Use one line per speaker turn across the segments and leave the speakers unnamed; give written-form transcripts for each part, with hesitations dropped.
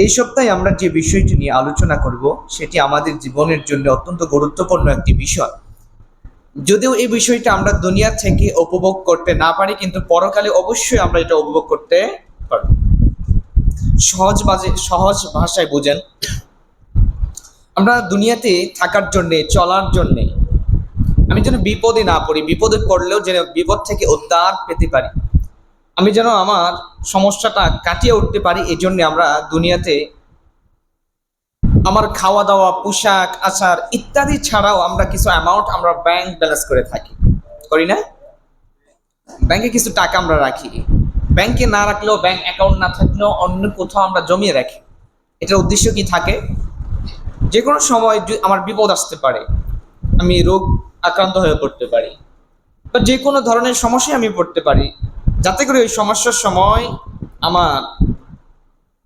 এই সপ্তাহে আমরা যে বিষয়টি নিয়ে আলোচনা করব সেটি আমাদের জীবনের জন্য অত্যন্ত গুরুত্বপূর্ণ একটি বিষয়। যদিও এই বিষয়টা আমরা দুনিয়া থেকে উপভোগ করতে না পারি, কিন্তু পরকালে অবশ্যই আমরা এটা উপভোগ করতে পারব। সহজ ভাষায় বুঝেন, আমরা দুনিয়াতে থাকার জন্যে, চলার জন্যে আমি যেন বিপদে না পড়ি, বিপদে পড়লেও যেন বিপদ থেকে উদ্ধার পেতে পারি, আমি যেন আমার সমস্যাটা কাটিয়ে উঠতে পারি। এই জন্য আমরা দুনিয়াতে আমার খাওয়া দাওয়া, পোশাক আচার ইত্যাদি ছাড়াও আমরা কিছু অ্যামাউন্ট আমরা ব্যাংক ব্যালেন্স করে থাকি, করি না? ব্যাংকে কিছু টাকা আমরা রাখি, ব্যাংকে না রাখলেও, ব্যাংক অ্যাকাউন্ট না থাকলেও অন্য কোথাও আমরা জমিয়ে রাখি। এটার উদ্দেশ্য কি থাকে? যে কোনো সময় আমার বিপদ আসতে পারে, আমি রোগ আক্রান্ত হয়ে পড়তে পারি, বা যে কোনো ধরনের সমস্যায় আমি পড়তে পারি, যাতে করে ওই সমস্যার সময় আমার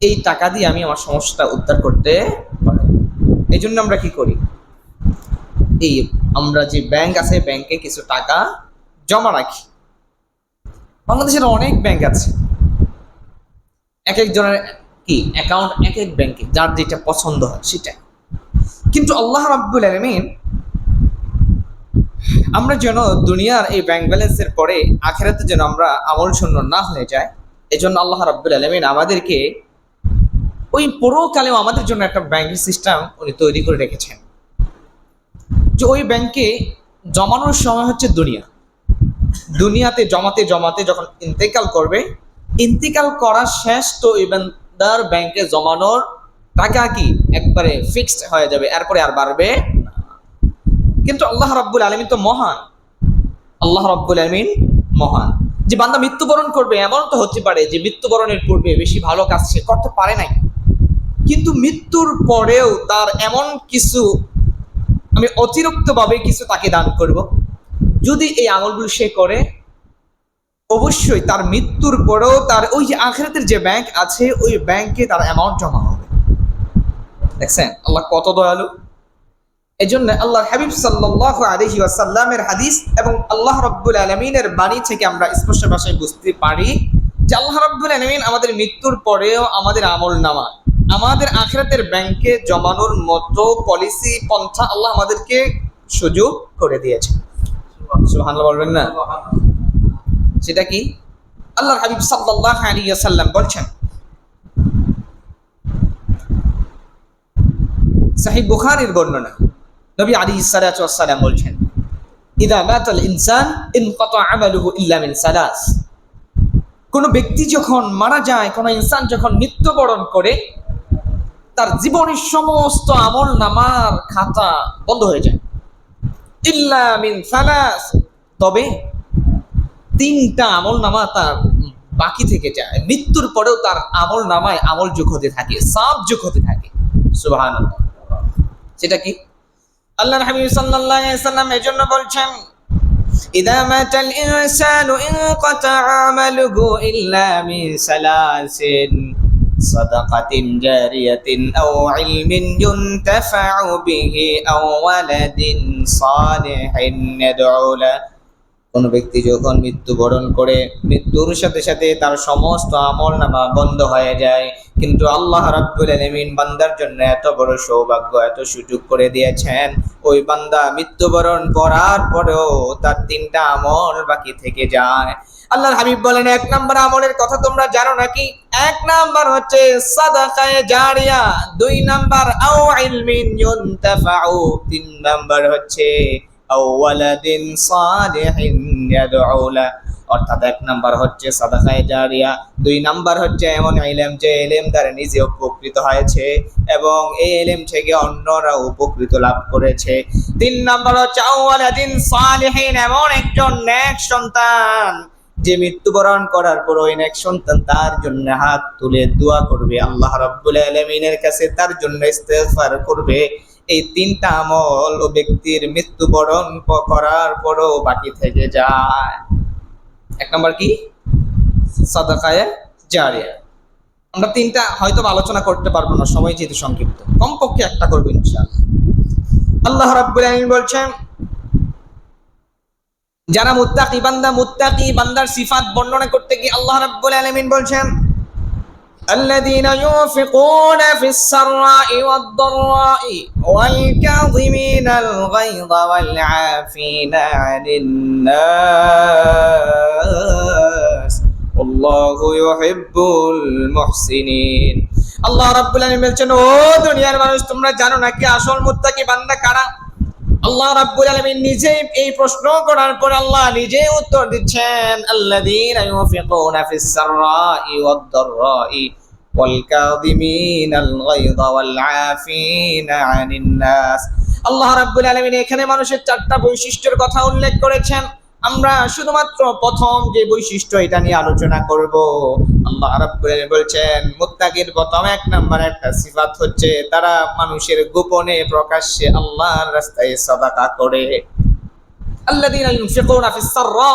এই টাকা দিয়ে আমি আমার সমস্যাটা উদ্ধার করতে পারি। এই জন্য আমরা কি করি, এই আমরা যে ব্যাংক আছে, ব্যাংকে কিছু টাকা জমা রাখি। বাংলাদেশের অনেক ব্যাংক আছে, এক একজনের কি অ্যাকাউন্ট এক এক ব্যাংকে, যার যেটা পছন্দ হয় সেটা। কিন্তু আল্লাহ রাব্বুল আলামিন আমরা যেন দুনিয়ার এই ব্যাংক ব্যালেন্সের পরে আখিরাতে যেন আমরা আমল শূন্য না হয়ে যায়, এজন্য আল্লাহ রাব্বুল আলামিন আমাদেরকে ওই পরকালেও আমাদের জন্য একটা ব্যাংকিং সিস্টেম উনি তৈরি করে রেখেছেন, যে ওই ব্যাংকে জমানোর সময় হচ্ছে দুনিয়াতে জমাতে জমাতে যখন ইন্তেকাল করবে, ইন্তেকাল করা শেষ তো এই বান্দার ব্যাংকে জমানোর টাকা কি একবারে ফিক্সড হয়ে যাবে, এরপরে আর বাড়বে না। কিন্তু আল্লাহ রাব্বুল আলামিন তো মহান, আল্লাহ রাব্বুল আলামিন মহান। যে বান্দা মৃত্যুবরণ করবে, এমন তো হতে পারে যে মৃত্যুবরণের পূর্বে বেশি ভালো কাজ সে করতে পারে নাই, কিন্তু মৃত্যুর পরেও তার এমন কিছু আমি অতিরিক্তভাবে কিছু তাকে দান করব। যদি এই আমলগুলো সে করে, অবশ্যই তার মৃত্যুর পরেও তার ওই যে আখিরাতের যে ব্যাংক আছে, ওই ব্যাংকে তার অ্যামাউন্ট জমা হবে। দেখছেন আল্লাহ কত দয়ালু। এজন্য আল্লাহর হাবিব সাল্লাল্লাহু আলাইহি ওয়াসাল্লামের হাদিস এবং আল্লাহ রাব্বুল আলামিনের বাণী থেকে আমরা স্পষ্ট ভাষায় বুঝতে পারি যে আল্লাহ রাব্বুল আলামিন আমাদের মৃত্যুর পরেও আমাদের আমলনামা, আমাদের আখিরাতের ব্যাংকে জমানোর মতো পলিসি পন্থা আল্লাহ আমাদেরকে সুযোগ করে দিয়েছে। সুবহানাল্লাহ বলবেন না? সেটা কি? আল্লাহর হাবিব সাল্লাল্লাহু আলাইহি ওয়াসাল্লাম বলছেন, সহিহ বুখারীর বর্ণনা, নবী আলাইহিস সালাতু ওয়াস সালাম বলছেন, ইযা মাতাল ইনসান ইনকাতা আমালুহু ইল্লা মিন সালাস। কোন ব্যক্তি যখন মারা যায়, কোন ইনসান যখন মৃত্যুবরণ করে, তার জীবনের সমস্ত আমলনামার খাতা বন্ধ হয়ে যায়। ইল্লা মিন সালাস, তবে তিনটা আমলনামা তার বাকি থেকে যায়, মৃত্যুর পরেও তার আমলনামায় আমল যোগ হতে থাকে, সওয়াব যোগ হতে থাকে। সুবহানাল্লাহ। সেটা কি? আল্লাহর হাবিব সাল্লাল্লাহু আলাইহি ওয়াসাল্লাম এজন্য বলছেন, ইযা মাতাল ইনসানু ইনকাতা আমালুহু ইল্লা মিন সালাসিন সাদাকাতিন জারিয়াতিন আও ইলমিন ইউনতাফাউ বিহি আও ওয়ালাদিন সালিহিন ইয়াদউ লা। কোন ব্যক্তি যখন মৃত্যুবরণ করে, মৃত্যুর সাথে সাথে তার সমস্ত আমলনামা বন্ধ হয়ে যায়, কিন্তু আল্লাহ রাব্বুল আলামিন বান্দার জন্য এত বড় সৌভাগ্য, এত সুযোগ করে দিয়েছেন, ওই বান্দা মৃত্যুবরণ করার পরেও তার তিনটা আমল বাকি থেকে যায়। আল্লাহর হাবিব বলেন, এক নাম্বার আমলের কথা তোমরা জানো নাকি? এক নাম্বার হচ্ছে সাদাকায়ে জারিয়া, দুই নাম্বার আও ইলমিন ইউনতাফাউ, তিন নাম্বার হচ্ছে আও ওয়ালাদিন সালিহিন ইয়াদউ লা। অর্থাৎ এক নাম্বার হচ্ছে সাদাকায়ে জারিয়া, দুই নাম্বার হচ্ছে এমন ইলম যে ইলম দ্বারা নিজে উপকৃত হয়েছে এবং এই ইলম থেকে অন্যরা উপকৃত লাভ করেছে, তিন নাম্বার হচ্ছে আও ওয়ালাদিন সালিহিন, এমন একজন নেক সন্তান যে মৃত্যুবরণ করার পর ওই নেক সন্তান তার জন্য হাত তুলে দোয়া করবে, আল্লাহ রাব্বুল আলামিনের কাছে তার জন্য ইস্তেগফার করবে। এই তিনটা আমল ও ব্যক্তির মৃত্যুবরণ করার পরও বাকি থেকে যায়। এক নম্বর কি? সাদাকায়ে জারিয়া। আমরা তিনটা হয়তো আলোচনা করতে পারবো না, সময় যেহেতু সংক্ষিপ্ত, কমপক্ষে একটা করবো ইনশাআল্লাহ। আল্লাহ রাব্বুল আলামিন বলছেন, যারা মুত্তাকি বান্দা, মুত্তাকি বান্দার সিফাত বর্ণনা করতে গিয়ে আল্লাহ রাব্বুল আলামিন বলছেন, الذين ينفقون في السراء والضراء والكاظمين الغيظ والعافين عن الناس والله يحب المحسنين আল্লাহ রাব্বুল আলামিন বলছেন, ও দুনিয়ার মানুষ, তোমরা জানো নাকি আসল মুত্তাকি বান্দা কারা? আল্লাহ রাব্বুল আলামিন নিজে এই প্রশ্ন করার পর আল্লাহ নিজে উত্তর দিচ্ছেন, আল্লাযীনা ইউনফিকুনা ফিস সাররাই ওয়াদ দাররাই ওয়াল কাযিমিনাল গায়যা ওয়াল আফিনা আনিন নাস। আল্লাহ রাব্বুল আলামিন এখানে মানুষের চারটা বৈশিষ্ট্যের কথা উল্লেখ করেছেন। আমরা শুধুমাত্র প্রথম যে বৈশিষ্ট্য এটা নিয়ে আলোচনা করব। আল্লাহ রাব্বুল আলামিন বলছেন, মুত্তাকির প্রথম এক নাম্বার একটা সিফাত হচ্ছে তারা মানুষের গোপনে প্রকাশ্যে আল্লাহর রাস্তায় সাদাকা করে। আল্লাযীনা ইউনফিকুনা ফিস সাররা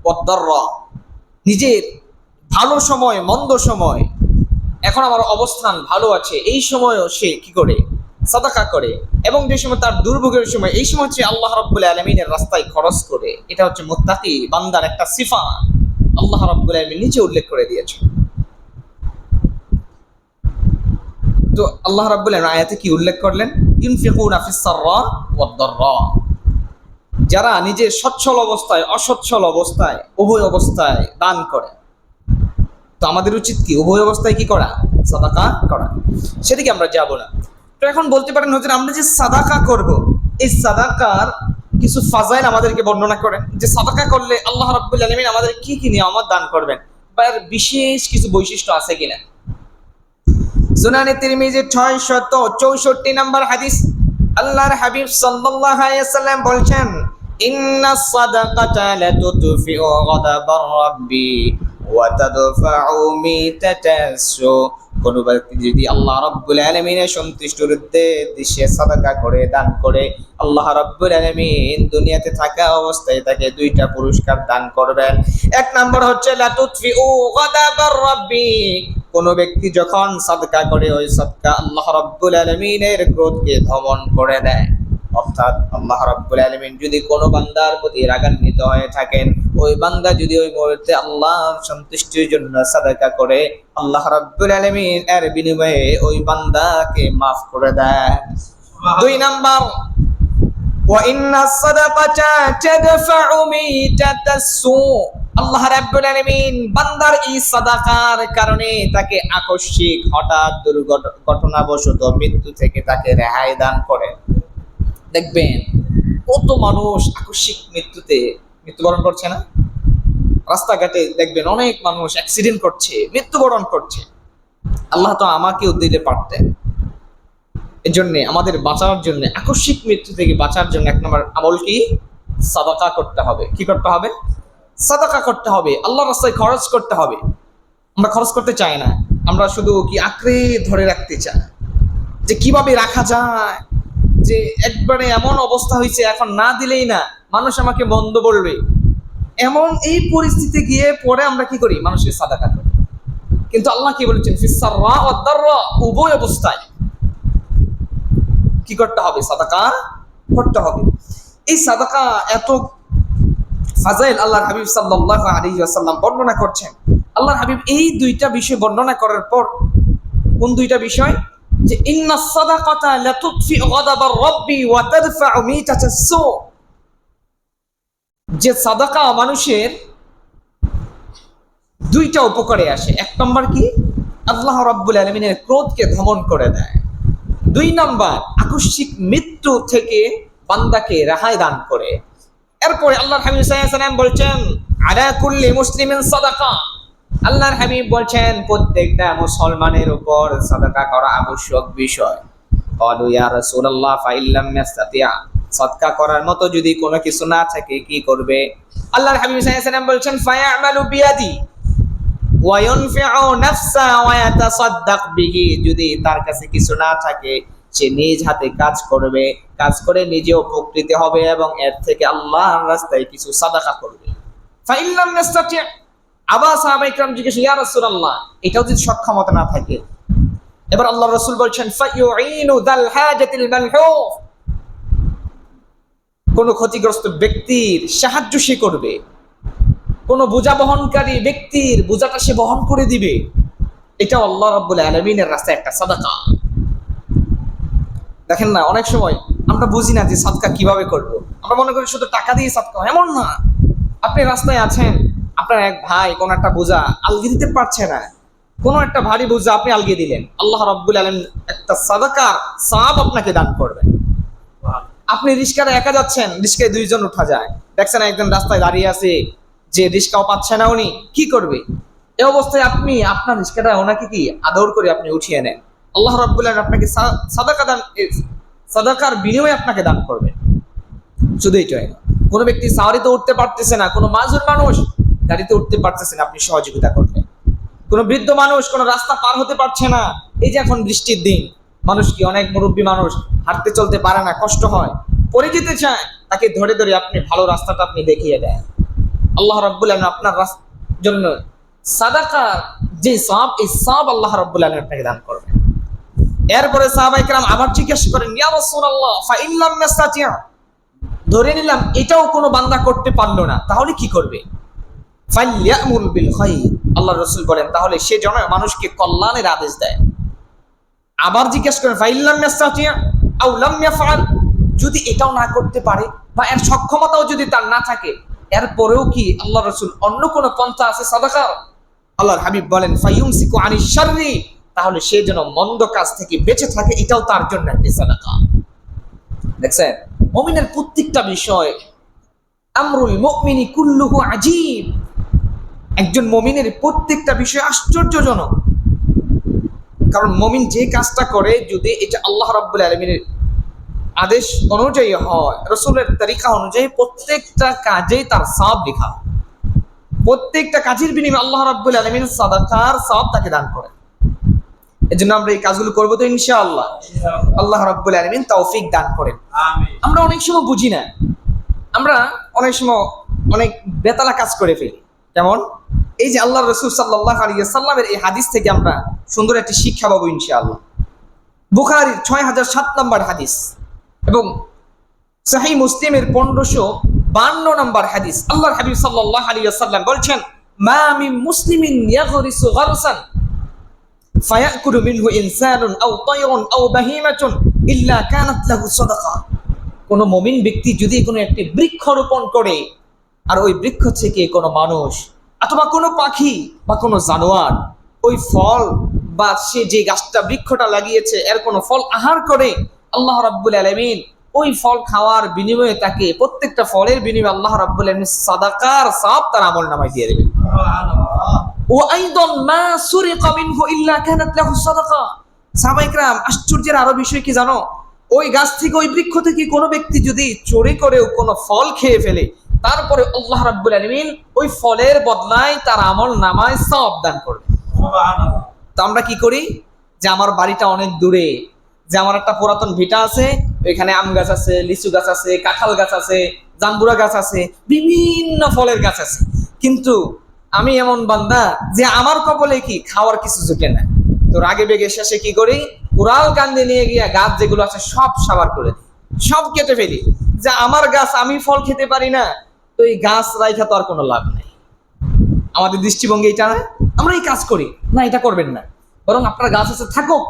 ওয়াদ দাররা, নিজের ভালো সময় মন্দ সময়, এখন আমার অবস্থান ভালো আছে এই সময়ও সে কি করে? সাদাকা করে। এবং যে সময় তার দুর্ভোগের সময়, এই সময় হচ্ছে আল্লাহ রাব্বুল আলামিনের রাস্তায় খরচ করে। এটা হচ্ছে মুত্তাকি বান্দার একটা সিফাত, আল্লাহ রাব্বুল আলামিন নিজে উল্লেখ করে দিয়েছেন। তো আল্লাহ রাব্বুল আলামিন আয়াতে কি উল্লেখ করলেন? ইউনফিকুনা ফিস সাররা ওয়াদ দাররা, যারা নিজের সচ্ছল অবস্থায় অসচ্ছল অবস্থায় উভয় অবস্থায় দান করে। তো আমাদের উচিত কি? উভয় অবস্থায় কি করা? সাদাকা করা। সেদিকে আমরা যাব না। তো এখন বলতে পারেন, হুজুর আমরা যে সাদাকা করব, এই সাদাকার কিছু ফাজাইল আমাদেরকে বর্ণনা করেন, যে সাদাকা করলে আল্লাহ রাব্বুল আলামিন আমাদের কি কি নিয়ামত দান করবেন, বা এর বিশেষ কিছু বৈশিষ্ট্য আছে কিনা। সুনানে তিরমিজি 664 নম্বর হাদিস, আল্লাহর হাবিব সাল্লাল্লাহু আলাইহি ওয়াসাল্লাম বলছেন, ইন্নাস সাদাকাতা লাতুতফিউ গাদাবার রাব্বি ওয়া তাদফাউ মিতাতাসু। কোন ব্যক্তি যদি আল্লাহ রাব্বুল আলামিনের সন্তুষ্টির উদ্দেশ্যে সাদাকা করে, দান করে, আল্লাহ রাব্বুল আলামিন দুনিয়াতে থাকা অবস্থায় তাকে দুইটা পুরস্কার দান করবেন। এক নাম্বার হচ্ছে লাতুতফিউ গাদাবার রাব্বি, কোন ব্যক্তি যখন সাদকা করে, ওই সাদকা আল্লাহ রাব্বুল আলামিনের ক্রোধকে দমন করে দেয়। অর্থাৎ আল্লাহ রাব্বুল আলামিন যদি কোনো বান্দার প্রতি রাগান্বিত হয়ে থাকেন, ওই বান্দা যদি ওই মুহূর্তে আল্লাহর সন্তুষ্টির জন্য সাদকা করে, আল্লাহ রাব্বুল আলামিন এর বিনিময়ে ওই বান্দাকে মাফ করে দেয়। দুই নাম্বার, ওয়া ইন্নাস সাদাকাতা তাদফাউ মিতাতাসু, আল্লাহ রাব্বুল আলামিন বান্দার এই সাদাকার কারণে তাকে আকস্মিক হঠাৎ দুর্ঘটনাবশত মৃত্যু থেকে তাকে রেহাই দান করে। দেখবেন কত মানুষ আকস্মিক মৃত্যুবরণ করছে না? রাস্তাঘাটে দেখবেন অনেক মানুষ অ্যাক্সিডেন্ট করছে, মৃত্যুবরণ করছে। আল্লাহ তো আমাকেও দিতে পারতেন। এই জন্য আমাদের বাঁচার জন্য, আকস্মিক মৃত্যু থেকে বাঁচার জন্য এক নম্বর আমল কি? সাদাকা করতে হবে। কি করতে হবে? সাদাকা করতে হবে, আল্লাহর রাস্তায় খরচ করতে হবে। আমরা খরচ করতে চাই না, আমরা শুধু কি আঁকড়ে ধরে রাখতে চাই যে কিভাবে রাখা যায়, যে একবারে এমন অবস্থা হয়েছে এখন না দিলেই না, মানুষ আমাকে মন্দ বলবে, এমন এই পরিস্থিতি গিয়ে পরে আমরা কি করি? মানুষের সাদাকা করি। কিন্তু আল্লাহ কি বলেছেন? ফিস সাররা ওয়াদ দাররা, উভয় অবস্থায় কি করতে হবে? সাদাকা করতে হবে। এই সাদাকা এত ফাজাইল আল্লাহর হাবিব সাল্লাল্লাহু আলাইহি ওয়াসাল্লাম বর্ণনা করছেন। আল্লাহর হাবিব এই দুইটা বিষয় বর্ণনা করার পর, কোন দুইটা বিষয়? যে ইন্নাস সাদাকাতা লাতুতফিউ গাদাবার রাব্বি ওয়া তাদফাউ মিতাতাসু, যে সাদাকা মানুষের দুইটা উপকারে আসে। এক নম্বর কি? আল্লাহ রাব্বুল আলামিনের ক্রোধকে দমন করে দেয়। দুই নম্বর, আকস্মিক মৃত্যু থেকে বান্দাকে রেহাই দান করে। এরপরে আল্লাহর হাবিব সাল্লাল্লাহু আলাইহি ওয়াসাল্লাম বলছেন, আলা কুল্লি মুসলিমিন সাদাকা, আল্লাহর হাবিব বলছেন প্রত্যেকটা মুসলমানের উপর সাদাকা করা আবশ্যক বিষয়। ক্বালু ইয়া রাসূলুল্লাহ ফাইল্লাম নাস্তাতিয়া, সাদকা করার মতো যদি কোনো কিছু না থাকে কি করবে? আল্লাহর হাবিব সাল্লাল্লাহু আলাইহি ওয়াসাল্লাম বলছেন, ফায়ামালু বিয়াদি ওয়া ইউনফিউ নাফসা ওয়া ইয়াতাসাদ্দাক বিহি, যদি তার কাছে কিছু না থাকে সে নিজ হাতে কাজ করবে, কাজ করে নিজে উপকৃত হবে এবং এর থেকে আল্লাহর রাস্তায় কিছু সাদাকা করবে। ফাইল্লাম নাস্তাতিয়া, আবার সাহাবায়ে কিরাম জিজ্ঞেস, ইয়া রাসূলুল্লাহ এটাও যদি সক্ষমতা না থাকে? এবার আল্লাহর রাসূল বলছেন, ফায়ুইনু যাল হাজাতিল মালহুফ, কোন ক্ষতিগ্রস্ত ব্যক্তির সাহায্য সে করবে, কোন বোঝা বহনকারী ব্যক্তির বোঝাটা সে বহন করে দিবে। এটা আল্লাহ রাব্বুল আলামিনের রাস্তায় একটা সাদাকা। দেখেন না, অনেক সময় আমরা বুঝি না যে সাদকা কিভাবে করব। আমরা মনে করি শুধু টাকা দিয়ে সাদকা, এমন না। আপনি রাস্তায় আছেন, আপনার এক ভাই কোন একটা বোঝা আলগিয়ে দিতে পারছে না, কোন একটা ভারী বোঝা আপনি আলগিয়ে দিলেন, আল্লাহ রাব্বুল আলামিন একটা সাদাকার সওয়াব আপনাকে দান করবেন। আপনি রিস্কায় একা যাচ্ছেন, রিস্কায় দুইজন উঠা যায়, দেখছেন একজন রাস্তায় দাঁড়িয়ে আছে, যে রিস্কাও পাচ্ছে না, উনি কি করবে? এই অবস্থায় আপনি আপনার রিস্কাটা ওনাকে কি আদর করে আপনি উঠিয়ে নেন, আল্লাহ রাব্বুল আলামিন আপনাকে সাদাকা দান, সাদাকার বিনিময়ে আপনাকে দান করবে। শুধু এইটাই না, কোনো ব্যক্তি সাওয়ারিতে উঠতে পারতেছে না, কোনো মাজুর মানুষ গাড়িতে উঠতে পারতেছে না, আপনি সহযোগিতা করবেন। কোনো বৃদ্ধ মানুষ কোনো রাস্তা পার হতে পারছে না, এই যে এখন বৃষ্টির দিন, মানুষ কি অনেক মুরব্বী মানুষ হাঁটতে চলতে পারে না, কষ্ট হয়, পড়ে যেতে চায়, তাকে ধরে ধরে আপনি ভালো রাস্তাটা আপনি দেখিয়ে দেন। আল্লাহ রাব্বুল আলামিন আপনার জন্য সাদাকা যে সওয়াব, এই সওয়াব আল্লাহ রাব্বুল আলামিন আপনাকে দান করবেন। এরপরে সাহাবায়ে কেরাম আবার জিজ্ঞেস করেন, ইয়া রাসূলুল্লাহ ফা ইন লাম ইয়াস্তাতি', ধরে নিলাম এটাও কোনো বান্দা করতে পারলো না, তাহলে কি করবে? ফালইয়ামুল বিল খায়র, আল্লাহ রাসূল বলেন তাহলে সে যেন মানুষকে কল্যাণের আদেশ দেয়। আবার জিজ্ঞেস করেন, ফা ইন লাম ইয়াস্তাতি' আও লাম ইয়াফআল, যদি এটাও না করতে পারে বা এর সক্ষমতাও যদি তার না থাকে, এরপরেও কি আল্লাহ রাসূল অন্য কোন পন্থা আছে সাদাকার? আল্লাহর হাবিব বলেন, ফায়ুমসিকু আনিশ শাররি, তাহলে সে যেন মন্দ কাজ থেকে বেঁচে থাকে, এটাও তার জন্য একটা সাদাকা। দেখছেন, মুমিনের প্রত্যেকটা বিষয়, আমরুল মুমিনি কুল্লুহু আজীব, একজন মুমিনের প্রত্যেকটা বিষয় আশ্চর্যজনক। কারণ মুমিন যে কাজটা করে, যদি এটা আল্লাহ রাব্বুল আলামিনের আদেশ অনুযায়ী হয়, রাসূলের তরিকা অনুযায়ী, প্রত্যেকটা কাজেই তার সওয়াব লেখা হয়। প্রত্যেকটা কাজের বিনিময়ে আল্লাহ রাব্বুল আলামিন সাদাকার সওয়াব তাকে দান করেন। এজন্য আমরা এই কাজগুলো করবো তো ইনশাআল্লাহ। আল্লাহ রাব্বুল আলামিন তৌফিক দান করেন। আমিন। আমরা অনেক সময় বুঝি না, আমরা অনেক সময় অনেক বেতালা কাজ করে ফেলি। যেমন এই যে আল্লাহর রাসূল সাল্লাল্লাহু আলাইহি ওয়াসাল্লামের এই হাদিস থেকে আমরা সুন্দর একটি শিক্ষা পাবো ইনশাআল্লাহ। বুখারীর 6007 নম্বর হাদিস এবং সহিহ মুসলিমের 1552 নম্বর হাদিস। আল্লাহর হাবিব সাল্লাল্লাহু আলাইহি ওয়াসাল্লাম বলছেন, মা মিন মুসলিমিন ইয়াগরিসু গারসান ফায়াকুলু মিনহু ইনসানুন আও তায়রুন আও বাহিমাতুন ইল্লা কানাত লাহু সাদাকা। কোন মুমিন ব্যক্তি যদি কোনো একটি বৃক্ষ রোপণ করে, আর ওই বৃক্ষ থেকে কোনো মানুষ অথবা কোনো পাখি বা কোনো জানোয়ার ওই ফল বা সে যে গাছটা বৃক্ষটা লাগিয়েছে এর কোনো ফল আহার করে, আল্লাহ রাব্বুল আলামিন ওই ফল খাওয়ার বিনিময়ে তাকে, প্রত্যেকটা ফলের বিনিময়ে আল্লাহ রাব্বুল আলামিন সাদাকার সওয়াব তার আমলনামায় দিয়ে দেবেন। ওয়া আইদান মা সুরিকা মিনহু ইল্লা কানাত লাহু সাদাকা। সাহাবায়ে কেরাম আশ্চর্যের আরো বিষয় কি জানো? ওই গাছ থেকে, ওই বৃক্ষ থেকে কোনো ব্যক্তি যদি চুরি করেও কোনো ফল খেয়ে ফেলে, তারপরে আল্লাহ রাব্বুল আলামিন ওই ফলের বদলায় তার আমলনামায় সওয়াব দান করবে। সুবহানাল্লাহ। তো আমরা কি করি, যে আমার বাড়িটা অনেক দূরে, যে আমার একটা পুরাতন ভিটা আছে, ওইখানে আম গাছ আছে, লিচু গাছ আছে, কাঁঠাল গাছ আছে, জাম্বুরা গাছ আছে, বিভিন্ন ফলের গাছ আছে, কিন্তু আমি এমন বান্দা যে আমার কপালে কি খাওয়ার কিছু জুটে না। তো রাগে বেগে শেষে কি করি, কুড়াল কান্দে নিয়ে গিয়ে গাছ যেগুলো আছে সব সাবার করে দিই, সব কেটে ফেলি, যে আমার গাছ আমি ফল খেতে পারি না, তো এই গাছ রাইখা তো আর কোনো লাভ নেই। আমাদের দৃষ্টিভঙ্গি এটা না, আমরা এই কাজ করি না, এটা করবেন না। বরং আপনার গাছ আছে, থাকুক,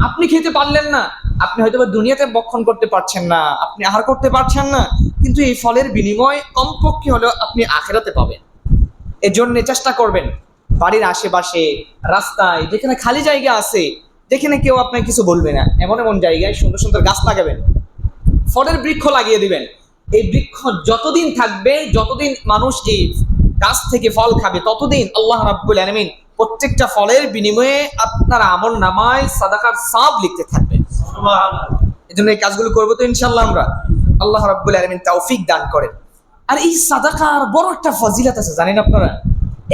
আপনি খেতে পারলেন না, আপনি হয়তো দুনিয়াতে বক্ষণ করতে পারছেন না, আপনি আহার করতে পারছেন না, কিন্তু এই ফলের বিনিময় কমপক্ষে হলেও আপনি আখিরাতে পাবেন। এই জন্য চেষ্টা করবেন বাড়ির আশেপাশে, রাস্তায়, যেখানে খালি জায়গা আছে, যেখানে কেউ আপনাকে কিছু বলবে না, এমন এমন জায়গায় সুন্দর সুন্দর গাছ লাগাবেন, ফলের বৃক্ষ লাগিয়ে দিবেন। এই বৃক্ষ যতদিন থাকবে, যতদিন মানুষ এই গাছ থেকে ফল খাবে, ততদিন আল্লাহ রাব্বুল আলামিন প্রত্যেকটা ফলের বিনিময়ে আপনার আমলনামায় সাদাকার সওয়াব লিখতে থাকবে। সুবহানাল্লাহ। এজন্য এই কাজগুলো করবো তো ইনশাআল্লাহ আমরা। আল্লাহ রাব্বুল আলামিন তৌফিক দান করেন। আর এই সাদাকার বড় একটা ফজিলত আছে, জানেন আপনারা?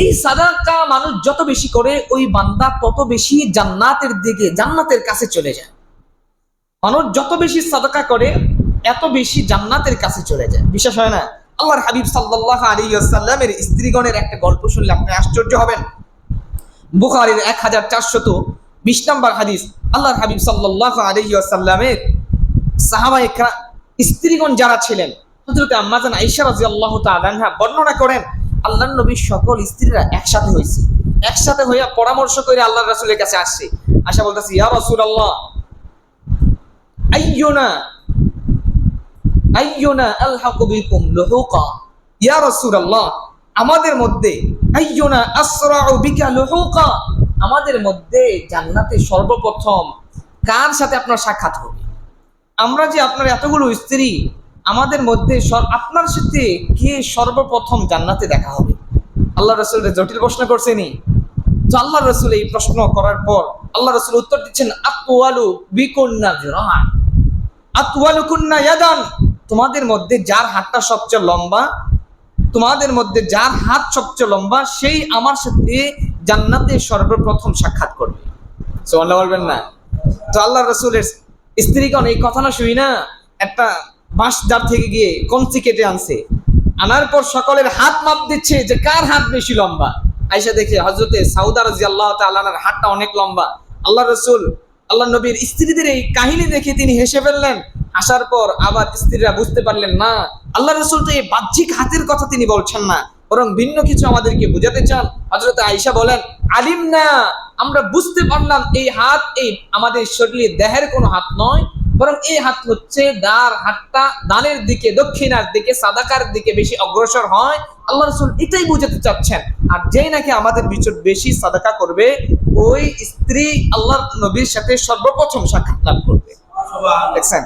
এই সাদাকা মানুষ যত বেশি করে, ওই বান্দা তত বেশি জান্নাতের দিকে, জান্নাতের কাছে চলে যায়। মানুষ যত বেশি সাদাকা করে, এত বেশি জান্নাতের কাছে চলে যায়। বিশ্বাস হয় না? আল্লাহর হাবিব সাল্লাল্লাহু আলাইহি ওয়াসাল্লামের স্ত্রীগণের একটা গল্প শুনলে আপনি আশ্চর্য হবেন। বুখারীর 1420 নম্বর হাদিস। আল্লাহর হাবিব সাল্লাল্লাহু আলাইহি ওয়াসাল্লামের সাহাবায়ে কেরাম স্ত্রীগণ যারা ছিলেন, হযরত আম্মা জান আয়েশা রাদিয়াল্লাহু তাআলা আনহা বর্ণনা করেন, আল্লাহর নবীর সকল স্ত্রীরা একসাথে হয়েছে, একসাথে হইয়া পরামর্শ করে আল্লাহর রাসূলের কাছে আসছে, আশা বলতেছে ইয়া রাসূলুল্লাহ আইয়ুনা আলহাকু বিকুম লুহুকা, ইয়া রাসূলুল্লাহ আমাদের মধ্যে আইয়ুনা আসরাউ বিকা লুহুকা, আমাদের মধ্যে জান্নাতে সর্বপ্রথম কার সাথে আপনার সাক্ষাৎ হবে? আমরা যে আপনার এতগুলো স্ত্রী, আমাদের মধ্যে আপনার সাথে কে সর্বপ্রথম জান্নাতে দেখা হবে? আল্লাহ রাসূল জটিল প্রশ্ন করছেনি তো আল্লাহ রাসূল এই প্রশ্ন করার পর আল্লাহ রাসূল উত্তর দিচ্ছেন আতওয়ালু বিকুন্না যিরাআন আতওয়ালুকুন্না ইয়াদান, তোমাদের মধ্যে যার হাতটা সবচেয়ে লম্বা, তোমাদের মধ্যে যার হাত সবচেয়ে লম্বা সেই আমার সাথে জান্নাতে সর্বপ্রথম সাক্ষাৎ করবে। সুবহানাল্লাহ বলবেন না? তো আল্লাহ রাসূলের স্ত্রীগণ এই কথা না শুই না একটা বাঁশঝাড় থেকে গিয়ে কঞ্চি কেটে আনছে, আনার পর সকলের হাত মাপ দিচ্ছে যে কার হাত বেশি লম্বা। আয়েশা দেখে হযরতে সাউদা রাদিয়াল্লাহু তাআলা আনহার হাতটা অনেক লম্বা। আল্লাহ রাসূল আল্লাহ নবীর স্ত্রীদের এই কাহিনী দেখে তিনি হেসে ফেললেন। হাসার পর আবার স্ত্রীরা বুঝতে পারলেন না আল্লাহ রাসূল তো এই বাহ্যিক হাতের কথা তিনি বলছেন না, বরং ভিন্ন কিছু আমাদেরকে বোঝাতে চান। হযরতে আয়েশা বলেন আলিমনা, আমরা বুঝতে পারলাম এই হাত এই আমাদের শরীরের দেহের কোনো হাত নয়, বরং এই হাত হচ্ছে হাতটা দানের দিকে, দক্ষিণার দিকে, সাদাকার দিকে বেশি অগ্রসর হয়। আল্লাহ রাসূল এটাই বোঝাতে চাচ্ছেন। আর যেই নাকি আমাদের ভিতর বেশি সাদাকা করবে ওই স্ত্রী আল্লাহর নবীর সাথে সর্বপ্রথম সাক্ষাৎ লাভ করবে। দেখছেন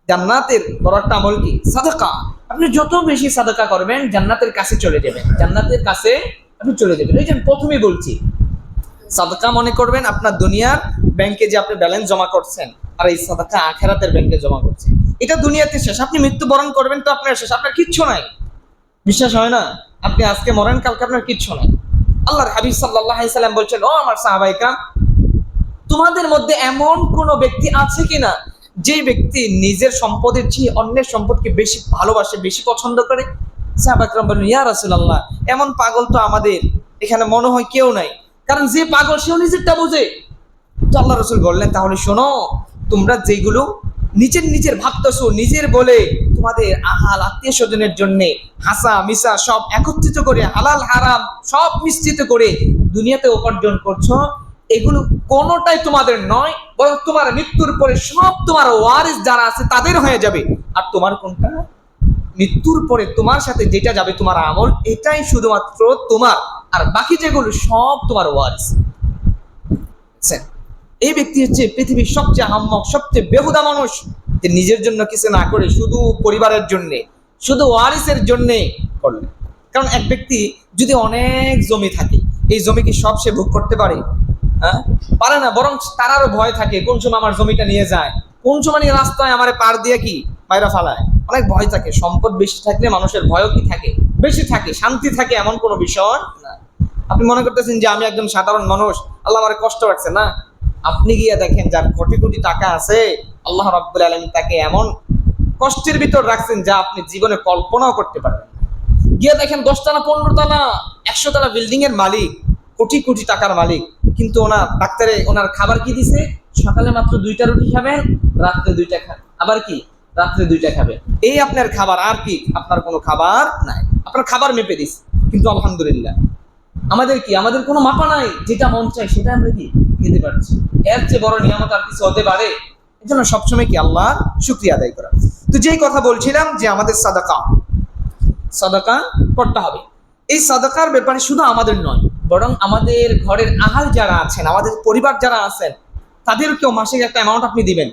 জান্নাতের বড় একটা আমল কি? সাদাকা। আপনি যত বেশি সাদাকা করবেন জান্নাতের কাছে চলে যাবেন, জান্নাতের কাছে আপনি চলে যাবেন। এই যে প্রথমেই বলছি সাদাকা মনে করবেন আপনার দুনিয়ার ব্যাংকে যে আপনি ব্যালেন্স জমা করছেন, আর এই সাদাকা আখিরাতের ব্যাংকে জমা করছেন। এটা দুনিয়াতে শেষ, আপনি মৃত্যুবরণ করবেন তো আপনার শেষ, আপনার কিচ্ছু নাই। বিশ্বাস হয় না? আপনি আজকে মরেন কালকে আপনার কিচ্ছু নাই। আল্লাহর হাবিব সাল্লাল্লাহু আলাইহি সাল্লাম বলছেন ও আমার সাহাবায়ে কেরাম, তোমাদের মধ্যে এমন কোন ব্যক্তি আছে কিনা যে ব্যক্তি নিজের সম্পদের চেয়ে অন্যের সম্পদকে বেশি ভালোবাসে, বেশি পছন্দ করে? সাহাবায়ে কেরাম বলেন ইয়া রাসূলুল্লাহ, এমন পাগল তো আমাদের এখানে মনে হয় কেউ নাই, কারণ যে পাগল সেও নিজেরটা বোঝে। তো আল্লাহ রাসূল বললেন তাহলে শোনো, তোমরা যেগুলো নিজের ভাবতেছো নিজের বলে তোমাদের আহাল আত্মীয় স্বজনের জন্য হাসা মিশা সব একত্রিত করে হালাল হারাম সব মিশ্রিত করে দুনিয়াতে উপার্জন করছো, এগুলো কোনোটাই তোমাদের নয়, বরং তোমার মৃত্যুর পরে সব তোমার ওয়ারিস যারা আছে তাদের হয়ে যাবে। আর তোমার কোনটা? মৃত্যুর পরে তোমার সাথে যেটা যাবে তোমার আমল, এটাই শুধুমাত্র তোমার, আর বাকি যেগুলো সব তোমার ওয়ারিস। এই ব্যক্তি হচ্ছে পৃথিবীর সবচেয়ে আহাম্মক, সবচেয়ে বেহুদা মানুষ, যে নিজের জন্য কিছু না করে শুধু পরিবারের জন্য, শুধু ওয়ারিসের জন্য করলেন। কারণ এক ব্যক্তি যদি অনেক জমি থাকে, এই জমি কি সব সে ভোগ করতে পারে? হ্যাঁ, পারে না। বরং তারারও ভয় থাকে কোন সময় আমার জমিটা নিয়ে যায়, কোন সময় রাস্তায় আমার পার দিয়ে কি বাইরে ফালায়, অনেক ভয় থাকে। সম্পদ বেশি থাকলে মানুষের ভয়ও কি থাকে? বেশি থাকে। শান্তি থাকে এমন কোনো বিষয় না। আপনি মনে করতেছেন যে আমি একজন সাধারণ মানুষ, আল্লাহ আমার কষ্ট রাখছে না। আপনি গিয়ে দেখেন যার কোটি কোটি টাকা আছে, আল্লাহ রাব্বুল আলামিন তাকে এমন কষ্টের ভিতর রাখছেন যা আপনি জীবনে কল্পনাও করতে পারবেন। গিয়ে দেখেন 10 তলা 15 তলা 100 তলা বিল্ডিং এর মালিক, কোটি কোটি টাকার মালিক, কিন্তু ওনার ডাক্তারে ওনার খাবার কি দিছে? সকালে মাত্র 2টা রুটি খাবেন, রাত্রে 2টা খাবেন, আবার কি রাত্রে 2টা খাবেন। এই আপনার খাবার, আর কি আপনার কোনো খাবার নাই। আপনার খাবার মেপে দিস, কিন্তু আলহামদুলিল্লাহ আমাদের কি? আমাদের কোনো মাপা নাই, যেটা মন চাই সেটা আমরা কি খেতে পারছি। এর চেয়ে বড় নিয়ামত আর কিছু হতে পারে? এই জন্য সবসময় কি আল্লাহর শুকরিয়া আদায় করা। তো যেই কথা বলছিলাম যে আমাদের সাদাকা করতে হবে। এই সাদাকার ব্যাপারে শুধু আমাদের নয়, বরং আমাদের ঘরের আহাল যারা আছেন, আমাদের পরিবার যারা আছেন, তাদেরকেও মাসিক একটা অ্যামাউন্ট আপনি দিবেন।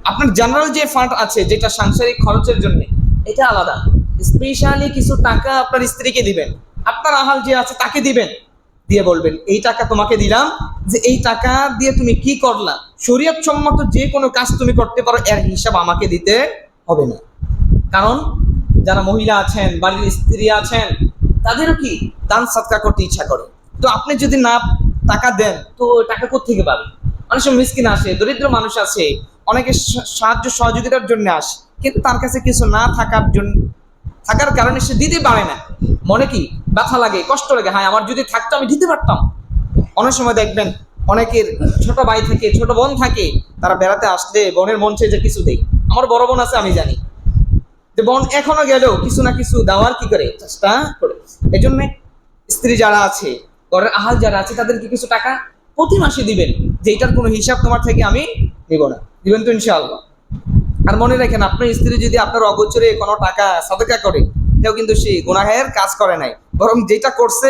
আপনার জেনারেল যে ফান্ড আছে যেটা সাংসারিক খরচের জন্য, এটা আলাদা। স্পেশালি কিছু টাকা আপনার স্ত্রীকে দিবেন, আপনার আহাল যে আছে তাকে দিবেন, দিয়ে বলবেন এই টাকা তোমাকে দিলাম, যে এই টাকা দিয়ে তুমি কি করলা, শরীয়ত সম্মত যে কোনো কাজ তুমি করতে পারো, এর হিসাব আমাকে দিতে হবে না। কারণ যারা মহিলা আছেন, বাড়ির স্ত্রী আছেন, তাদেরও কি দান সদকা করতে ইচ্ছা করে। তো আপনি যদি না টাকা দেন তো টাকা কোত্থেকে পাবে? অনেক সময় মিসকিন আসে, দরিদ্র মানুষ আছে, অনেকে সাহায্য সহযোগিতার জন্য আসে, কিন্তু তার কাছে কিছু না থাকার কারণে সে দিতে পারে না। মনে কি ব্যথা লাগে, কষ্ট লাগে, হ্যাঁ আমার যদি থাকতো আমি দিতে পারতাম। অনেক সময় দেখবেন অনেকের ছোট ভাই থাকে, ছোট বোন থাকে, তারা বেড়াতে আসলে বোনের মন চেয়ে যে কিছু দেয়। আমার বড় বোন আছে, আমি জানি যে বোন এখনো গেলেও কিছু না কিছু দেওয়ার কি করে চেষ্টা করে। এই জন্য স্ত্রী যারা আছে ঘরের আহাল যারা আছে তাদেরকে কিছু টাকা প্রতি মাসে দিবেন, যে এটার কোনো হিসাব তোমার থেকে আমি নিব না। দিবেন তো ইনশাআল্লাহ? আর মনে রাখেন, আপনার স্ত্রী যদি আপনার অগোচরে কোনো টাকা সাদকা করে, এটাও কিন্তু সে গুনাহের কাজ করে নাই, বরং যেটা করছে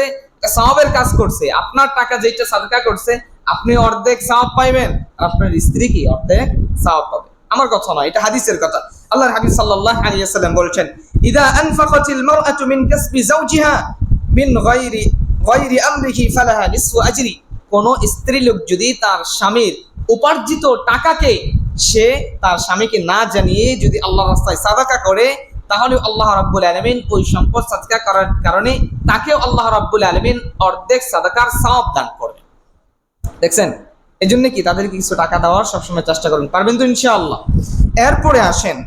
সওয়াবের কাজ করছে। আপনার টাকা যেটা সাদকা করছে, আপনি অর্ধেক সওয়াব পাইবেন, আর আপনার স্ত্রী কি অর্ধেক সওয়াব পাবে। আমার কথা নয়, এটা হাদিসের কথা। আল্লাহর হাবিব সাল্লাল্লাহু আলাইহি ওয়াসাল্লাম বলেছেন, ইদা আনফাকাতিল মারআতু মিন কাসবি যাওজিহা মিন গায়রি আমরিহি ফালাহা নিসফু আজরি। কোন স্ত্রী লোক যদি তার স্বামীর উপার্জিত টাকাকে সে তার স্বামীকে না জানিয়ে যদি আল্লাহর রাস্তায় সাদাকা করে, তাহলে আল্লাহ রাব্বুল আলামিন ওই সম্পদ সাদকা করার কারণে তাকেও আল্লাহ রাব্বুল আলামিন অর্ধেক সাদাকার সওয়াব দান করবে। দেখছেন, এই জন্য কি তাদেরকে কিছু টাকা দেওয়ার সবসময় চেষ্টা করবেন। পারবেন তো ইনশাআল্লাহ? এরপরে আসেন,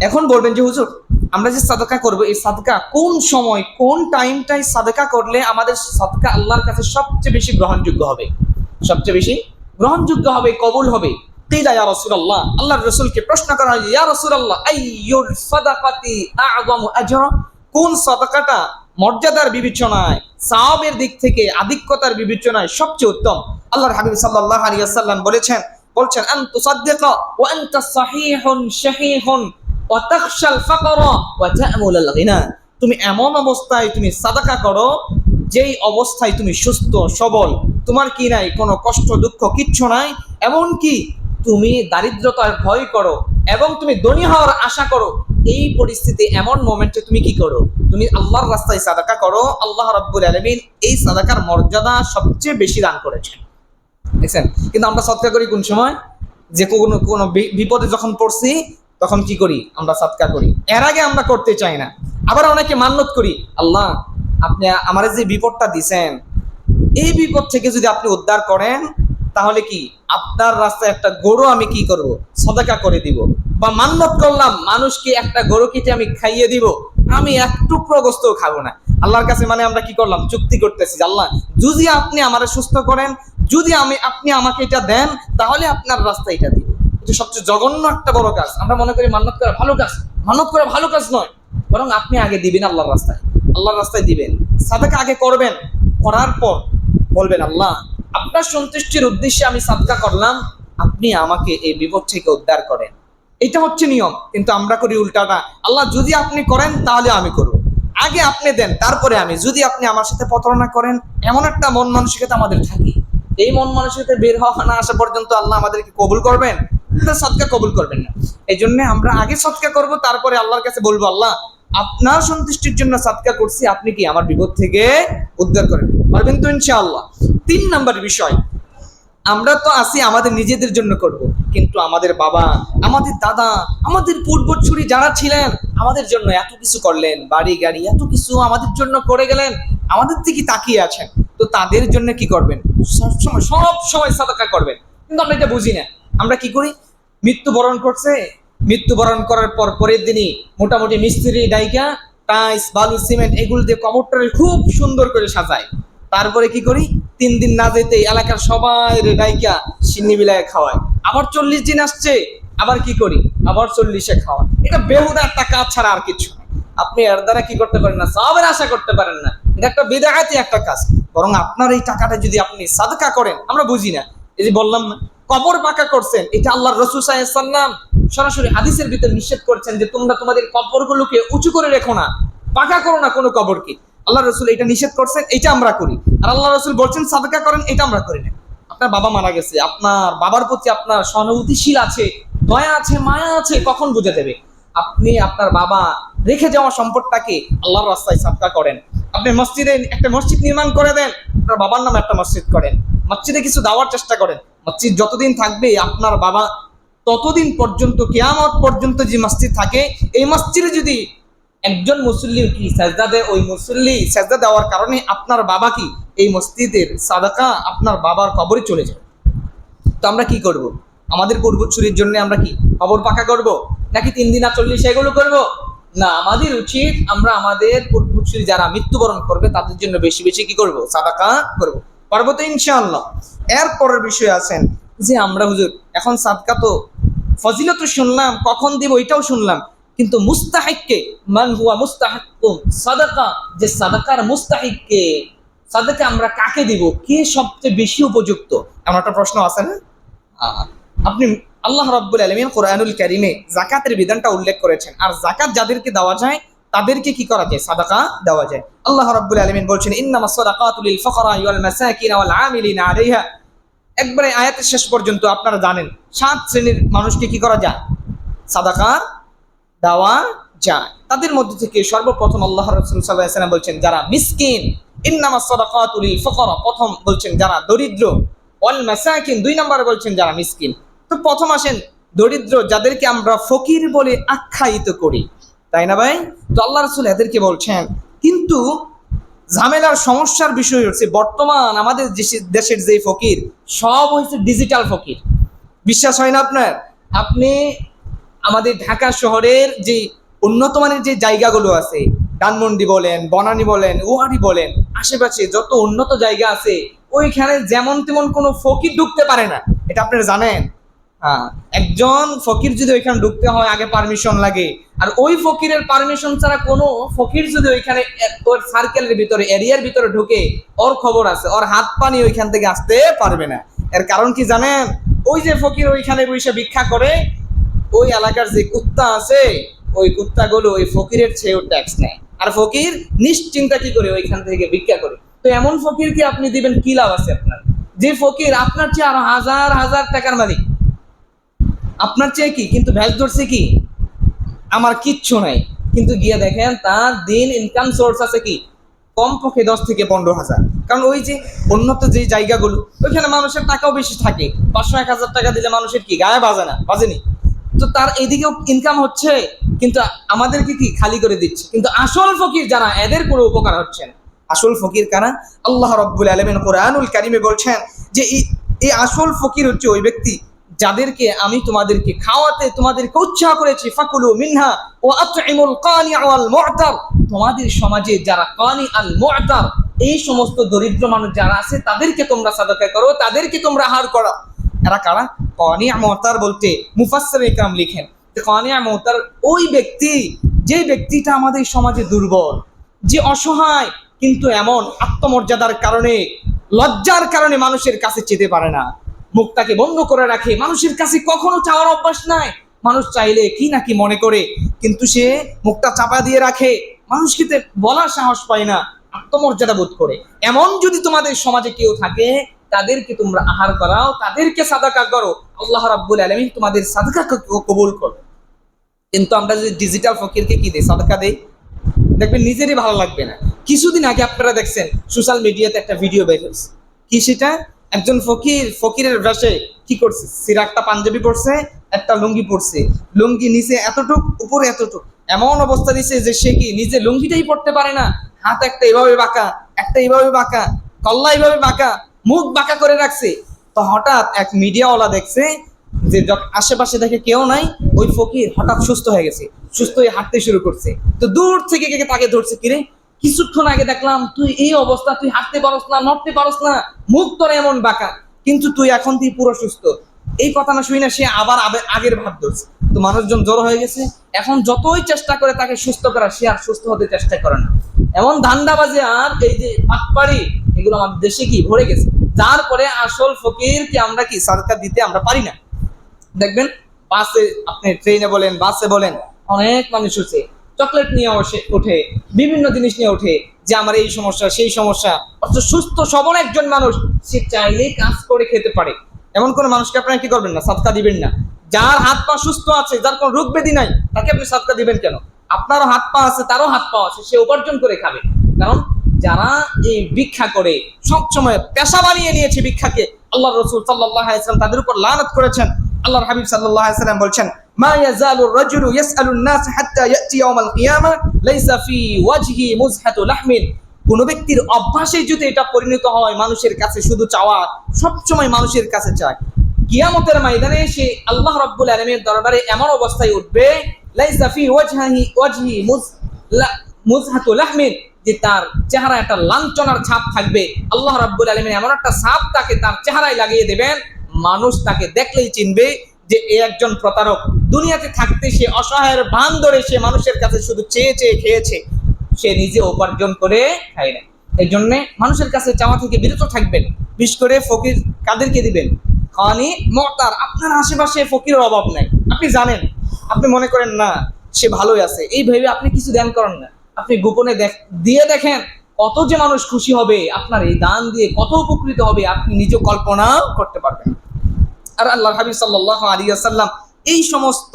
এখন বলবেন যে হুজুর, আমরা যে সাদকা করব, এই সাদকা কোন সময় কোন টাইমটাই সাদকা করলে আমাদের সাদকা আল্লাহর কাছে সবচেয়ে বেশি গ্রহণযোগ্য হবে, সবচেয়ে বেশি গ্রহণযোগ্য হবে, কবুল হবে? কিলা ইয়া রাসূলুল্লাহ, আল্লাহর রাসূলকে প্রশ্ন করা হয়, ইয়া রাসূলুল্লাহ আইয়ুল সাদাকাতি আ'যামু আজরা, কোন সাদাকাটা মর্যাদার বিবেচনায়, সওয়াবের দিক থেকে, আধিক্যতার বিবেচনায় সবচেয়ে উত্তম? আল্লাহর হাবিব সাল্লাল্লাহু আলাইহি ওয়াসাল্লাম বলছেন আন তুসাদ্দিকা ওয়া আনতা সাহিহুন শাহীহুন ওয়া তাখশাল ফাকরা ওয়া তা'মুলুল গিনা। তুমি এমন অবস্থায় তুমি সাদাকা করো যেই অবস্থায় তুমি সুস্থ সবল, তোমার কি নাই কোনো কষ্ট দুঃখ কিচ্ছু নাই, এমন কি তুমি দারিদ্রতার ভয় করো এবং তুমি ধনী হওয়ার আশা করো। এই পরিস্থিতি, এমন মোমেন্টে তুমি কি করো? তুমি আল্লাহর রাস্তায় সাদাকা করো। আল্লাহ রাব্বুল আলামিন এই সাদাকার মর্যাদা সবচেয়ে বেশি দান করেছেন। দেখছেন, কিন্তু আমরা সদকা করি কোন সময়? যে কোনো বিপদে যখন পড়ছি তখন কি করি? আমরা সদকা করি। এর আগে আমরা করতে চাই না। আবার অনেকে মান্নত করি, আল্লাহ আপনি আমার যে বিপদটা দিছেন, এই বিপদ থেকে যদি আপনি উদ্ধার করেন, তাহলে কি আপনার রাস্তায় একটা গরু আমি কি করব? সদকা করে দিব। বা মান্নত করলাম, মানুষকে একটা গরু কেটে আমি খাইয়ে দিব, আমি এক টুকরো গোস্তও খাবো না। আল্লাহর কাছে মানে আমরা কি করলাম? চুক্তি করতেছি, আল্লাহ যদি আপনি আমারে সুস্থ করেন, যদি আপনি আমাকে এটা দেন, তাহলে আপনার রাস্তায় এটা দিব। এটা সবচেয়ে জঘন্য একটা বড় কাজ। আমরা মনে করি মান্নত করা ভালো কাজ। মান্নত করা ভালো কাজ নয়, বরং আপনি আগে দিবেন আল্লাহর রাস্তায়, আল্লাহর রাস্তায় দিবেন, সাদাকা আগে করবেন। করার পর বলবেন, আল্লাহ আপনার সন্তুষ্টির উদ্দেশ্যে আমি সাদকা করলাম, আপনি আমাকে এই বিপদ থেকে উদ্ধার করেন। এটা হচ্ছে নিয়ম। কিন্তু আমরা করি উল্টাটা, আল্লাহ যদি আপনি করেন তাহলে আমি করব, আগে আপনি দেন তারপরে আমি, যদি আপনি আমার সাথে প্রতারণা করেন, এমন একটা মন মানসিকতা আমাদের থাকে। এই মন মানসিকতা বের হওয়া না আসা পর্যন্ত আল্লাহ আমাদেরকে কবুল করবেন, সদকা কবুল করবেন না। এই জন্য আমরা আগে সদকা করব, তারপরে আল্লাহর কাছে বলবো, আল্লাহ আপনার সন্তুষ্টির জন্য সদকা করছি, আপনি কি আমার বিপদ থেকে উদ্ধার করেন। পারবেন তো ইনশাআল্লাহ? 3 নাম্বার বিষয়, আমরা তো আছি আমাদের নিজেদের জন্য করব, কিন্তু আমাদের বাবা, আমাদের দাদা, আমাদের পূর্বসূরি যারা ছিলেন, আমাদের জন্য এত কিছু করলেন, বাড়ি গাড়ি এত কিছু আমাদের জন্য করে গেলেন, আমাদের দিকে তাকিয়ে আছেন, তো তাদের জন্য কি করবেন? সব সময় সাদাকা করবেন। কিন্তু আমরা এটা বুঝি না। আমরা কি করি? মৃত্যুবরণ করছে, মৃত্যুবরণ করার পর পরের দিনই মোটামুটি মিস্ত্রি ডাইকা টাইলস বালু সিমেন্ট এগুলো দিয়ে কবরটারে খুব সুন্দর করে সাজায়। তারপরে কি করি? 3 দিন না যেতে এলাকার সবাই ডাইকা সিন্নি বিলায় খাওয়ায়। আবার 40 দিন আসছে, আবার কি করি? আবার 40-এ খাওয়া। এটা বেহুদা একটা কাজ ছাড়া আর কিছু। আপনি এর দ্বারা কি করতে পারেন না? সওয়াবের আশা করতে পারেন না। এটা একটা বিদআতি একটা কাজ। বরং আপনার এই টাকাটা যদি আপনি সাদকা করেন, আমরা বুঝি না। এই যে বললাম না, কবর পাকা করছেন, এটা আল্লাহর রাসূল সাল্লাল্লাহু আলাইহি ওয়াসাল্লাম সরাসরি হাদিসের ভিতর নিষেধ করছেন যে তোমরা তোমাদের কবরগুলোকে উঁচু করে রেখো না, পাকা করো না কোনো কবরকে। আল্লাহ রাসূল এটা নিষেধ করছেন, এটা আমরা করি। আর আল্লাহ রাসূল বলছেন সাদকা করেন, এটা আমরা করি না। আপনার বাবা মারা গেছে, আপনার বাবার প্রতি আপনার সহানুভূতিশীল আছে, দয়া আছে, মায়া আছে, কখন বুঝে দেবে? আপনি আপনার বাবা রেখে যাওয়া সম্পদটাকে আল্লাহর রাস্তায় সাদকা করেন। আপনি মসজিদে একটা মসজিদ নির্মাণ করে দেন, আপনার বাবার নামে একটা মসজিদ করেন, মসজিদে কিছু দেওয়ার চেষ্টা করেন। মসজিদ যতদিন থাকবে আপনার বাবা, ততদিন পর্যন্ত, কিয়ামত পর্যন্ত যে মসজিদ থাকে, এই মসজিদে যদি একজন মুসল্লি কি সাজদা দেয়, ওই মুসল্লি সাজদা দেওয়ার কারণে আপনার বাবা কি এই মসজিদের সাদাকা আপনার বাবার কবরে চলে যায়। তো আমরা কি করব? আমাদের পূর্বসূরির জন্য আমরা কি কবর পাকা করব, নাকি 3 দিন আর 40 এগুলো করব? না, আমাদের উচিত আমরা আমাদের পূর্বসূরি যারা মৃত্যুবরণ করবে তাদের জন্য বেশি বেশি কি করব? সাদাকা করব। পারবো তো ইনশাআল্লাহ? এরপরের বিষয় আছেন যে আমরা হুজুর এখন সাদকা তো ফজিলত শুনলাম, কখন দিব এটাও শুনলাম, কিন্তু মুস্তাহিককে, মান হুয়া মুস্তাহিকুম সাদাকা, যে সাদাকার মুস্তাহিককে, সাদাকা আমরা কাকে দিব, কে সবচেয়ে বেশি উপযুক্ত, এমন একটা প্রশ্ন আছে না? আপনি আল্লাহ রাব্বুল আলামিন কোরআনুল কারীমে যাকাতের বিধানটা উল্লেখ করেছেন, আর যাকাত যাদেরকে দেওয়া যায় তাদেরকে কি করা যায়? সাদাকা দেওয়া যায়। আল্লাহ রাব্বুল আলামিন বলছেন ইন্নামাস সাদাকাতু লিল ফুকারা ওয়াল মাসাকিন ওয়াল আমিলিনা আলাইহা। একবারে আয়াতের শেষ পর্যন্ত আপনারা জানেন 7 শ্রেণীর মানুষকে কি করা যায়? সাদাকা দেওয়া যায়। তাদের মধ্যে থেকে সর্বপ্রথম আল্লাহ রাসূল সাল্লাল্লাহু আলাইহি ওয়াসাল্লাম বলছেন যারা মিসকিন, ইন্নামাস সাদাকাতু লিল ফুকারা, প্রথম বলছেন যারা দরিদ্র, ওয়াল মাসাকিন 2 নম্বরে বলছেন যারা মিসকিন। তো প্রথম আসেন দরিদ্র, যাদেরকে আমরা ফকির বলে আখ্যায়িত করি, তাই না ভাই? তো আল্লাহ রাসূল এদেরকে বলছেন, কিন্তু ঝামেলার সমস্যার বিষয় হচ্ছে বর্তমান আমাদের দেশের যে ফকির সব হচ্ছে ডিজিটাল ফকির। বিশ্বাস হয় না আপনার? আপনি আমাদের ঢাকা শহরের যে উন্নত মানের যে জায়গাগুলো আছে, ধানমন্ডি বলেন, বনানী বলেন, ওয়ারি বলেন, আশেপাশে যত উন্নত জায়গা আছে ওইখানে যেমন তেমন কোনো ফকির ঢুকতে পারে না, এটা আপনারা জানেন? হ্যাঁ, একজন ফকির যদি ওইখানে ঢুকতে হয় আগে পারমিশন লাগে, আর ওই ফকিরের পারমিশন ছাড়া কোনো ফকির যদি ওইখানে ওর সার্কেলের ভিতরে, এরিয়ার ভিতরে ঢুকে, ওর খবর আছে, ওর হাত পানি ওইখান থেকে আসতে পারবে না। এর কারণ কি জানেন? ওই যে ফকির ওইখানে বসে ভিক্ষা করে, ওই এলাকার যে কুত্তা আছে ওই কুত্তাগুলো ওই ফকিরের চেয়েও ট্যাক্স নেয়, আর ফকির নিশ্চিন্তা কি করে ওইখান থেকে ভিক্ষা করে। তো এমন ফকিরকে আপনি দিবেন, কি লাভ আছে আপনার? যে ফকির আপনার চেয়ে আরো হাজার হাজার টাকার মালিক, আপনার চেয়ে কি, কিন্তু ভ্যাস ধরছে কি আমার কিচ্ছু নাই, কিন্তু গিয়ে দেখেন তার দিন ইনকাম সোর্স আছে কি কমপক্ষে 10 থেকে 15,000। কারণ ওই যে উন্নত যে জায়গাগুলো ওইখানে মানুষের টাকাও বেশি থাকে, 500-1000 টাকা দিলে মানুষের কি গায়ে বাজে না? বাজেনি? তো তার এদিকেও ইনকাম হচ্ছে, কিন্তু আমাদেরকে কি খালি করে দিচ্ছে। কিন্তু আসল ফকির যারা, এদের কোনো উপকার হচ্ছে না। আসল ফকির কারা? আল্লাহ রাব্বুল আলামিন কোরআনুল কারীমে বলছেন যে এই আসল ফকির হচ্ছে ওই ব্যক্তি যাদেরকে আমি তোমাদেরকে খাওয়াতে তোমাদেরকে উৎসাহ করেছি, ফাকুলু মিনহা ওয়া আতইমুল কানি ওয়াল মু'তার। তোমাদের সমাজে যারা কানি আল মু'তার, এই সমস্ত দরিদ্র মানুষ যারা আছে তাদেরকে তোমরা সাদাকা করো, তাদেরকে তোমরা আহার করো। এরা কারা? কানি মু'তার বলতে মুফাসসির ইকরাম লিখেন যে কানি মু'তার ওই ব্যক্তি, যে ব্যক্তিটা আমাদের সমাজে দুর্বল, যে অসহায়, কিন্তু এমন আত্মমর্যাদার কারণে, লজ্জার কারণে মানুষের কাছে যেতে পারে না, মুখটাকে বন্ধ করে রাখে, মানুষের কাছে কখনো চাওয়ার অভ্যাস নাই, মানুষ চাইলে কি না কি মনে করে, কিন্তু সে মুখটা চাপা দিয়ে রাখে, মানুষকে বলার সাহস পায় না, আত্মমর্যাদা বোধ করে। এমন যদি তোমাদের সমাজে কেউ থাকে, তাদেরকে তোমরা আহার করাও, তাদেরকে সাদাকা করো, আল্লাহ রাব্বুল আলামিন তোমাদের সাদাকা কবুল করবে। কিন্তু আমরা যদি ডিজিটাল ফকিরকে কি দেই? সাদাকা দেই, দেখবেন নিজেরই ভালো লাগবে না। কিছুদিন আগে আপনারা দেখছেন সোশ্যাল মিডিয়াতে একটা ভিডিও বের হয়েছে, কি সেটা? একজন ফকিরের বেশে কি করছে? সিরাকটা পাঞ্জাবি পরছে, একটা লুঙ্গি পরছে, লুঙ্গি নিচে এতটুক, উপরে এতটুক, এমন অবস্থা দিছে যে সে কি নিজে লুঙ্গিটাই পরতে পারে না। হাত একটা এভাবে বাঁকা, একটা এইভাবে বাঁকা, কল্লা এইভাবে বাঁকা, মুখ বাঁকা করে রাখছে। তো হঠাৎ এক মিডিয়াওয়ালা দেখছে যে আশেপাশে দেখে কেউ নাই, ওই ফকির হঠাৎ সুস্থ হয়ে গেছে, সুস্থ হয়ে হাঁটতে শুরু করছে। তো দূর থেকে তাকে ধরছে, কিরে কিছুক্ষণ আগে দেখলাম তুই এই অবস্থা, তুই হাঁটতে পারস না, নড়তে পারস না, মুখ তোর এমন বাঁকা, কিন্তু তুই এখন তুই পুরো সুস্থ। এই কথা না শুই না সে আবার আগের ভাব ধরছে। তো মানুষজন জড়ো হয়ে গেছে, এখন যতই চেষ্টা করে তাকে সুস্থ করা, সে আর সুস্থ হতে চেষ্টা করে না। এমন ধান্দাবাজি আর এই যে পাটপাড়ি, এগুলো আমাদের দেশে কি ভরে গেছে, যার পরে আসল ফকিরকে আমরা কি সরকার দিতে আমরা পারি না। দেখবেন বাসে, আপনি ট্রেনে বলেন, বাসে বলেন, অনেক মানুষ হচ্ছে চকলেট নিয়ে ওঠে, বিভিন্ন জিনিস নিয়ে ওঠে, যে আমার এই সমস্যা সেই সমস্যা। অথচ সুস্থ সবল একজন মানুষ, সে চাইলে কাজ করে খেতে পারে, এমন কোন মানুষকে আপনারা কি করবেন না? সাদকা দিবেন না। যার হাত পা সুস্থ আছে, যার কোনো রোগ ব্যাধি নাই, তাকে আপনি সাদকা দিবেন কেন? আপনারও হাত পা আছে, তারও হাত পা আছে, সে উপার্জন করে খাবে। কারণ যারা এই ভিক্ষা করে সবসময় পেশা বানিয়ে নিয়েছে ভিক্ষাকে, আল্লাহ রাসূল সাল্লাল্লাহু আলাইহি ওয়াসাল্লাম তাদের উপর লানত করেছেন। আল্লাহর হাবিব সাল্লাল্লাহু আলাইহি ওয়াসাল্লাম বলছেন, মা ইয়াজালু রাজুলু ইয়াসআলুন নাস হাত্তা ইয়াতি ইয়াউমাল কিয়ামা লাইসা ফি ওয়াজহি মুজহাতু লাহমিন। কোন ব্যক্তির অভ্যাসে যদি এটা পরিণত হয় মানুষের কাছে শুধু চাওয়া, সবসময় মানুষের কাছে চায়, কিয়ামতের ময়দানে সে আল্লাহ রাব্বুল আলামিনের দরবারে এমন অবস্থায় উঠবে, লাইসা ফি ওয়াজহি মুজহাতু লাহমিন, যে তার চেহারা একটা লাঞ্ছনার ছাপ থাকবে। আল্লাহ রাব্বুল আলামিন এমন একটা ছাপ তাকে তার চেহারায় লাগিয়ে দেবেন, মানুষ তাকে দেখলেই চিনবে যে এ একজন প্রতারক। দুনিয়াতে থাকতে সে অসহায়ের ভান ধরে সে মানুষের কাছে শুধু চেয়ে চেয়ে খেয়েছে, সে নিজে উপার্জন করে খায় না। এই জন্য মানুষের কাছে চাওয়া থেকে বিরত থাকবেন। বিশেষ করে ফকির কাদেরকে দিবেন? খানি মুতার, আপনার আশেপাশে ফকিরের অভাব নাই, আপনি জানেন, আপনি মনে করেন না সে ভালোই আছে, এই ভেবে আপনি কিছু দান করেন না, আপনি গোপনে দিয়ে দেখেন কত যে মানুষ খুশি হবে, আপনার এই দান দিয়ে কত উপকৃত হবে আপনি নিজে কল্পনা করতে পারবেন। আর আল্লাহর হাবিব সাল্লাল্লাহু আলাইহি ওয়াসাল্লাম এই সমস্ত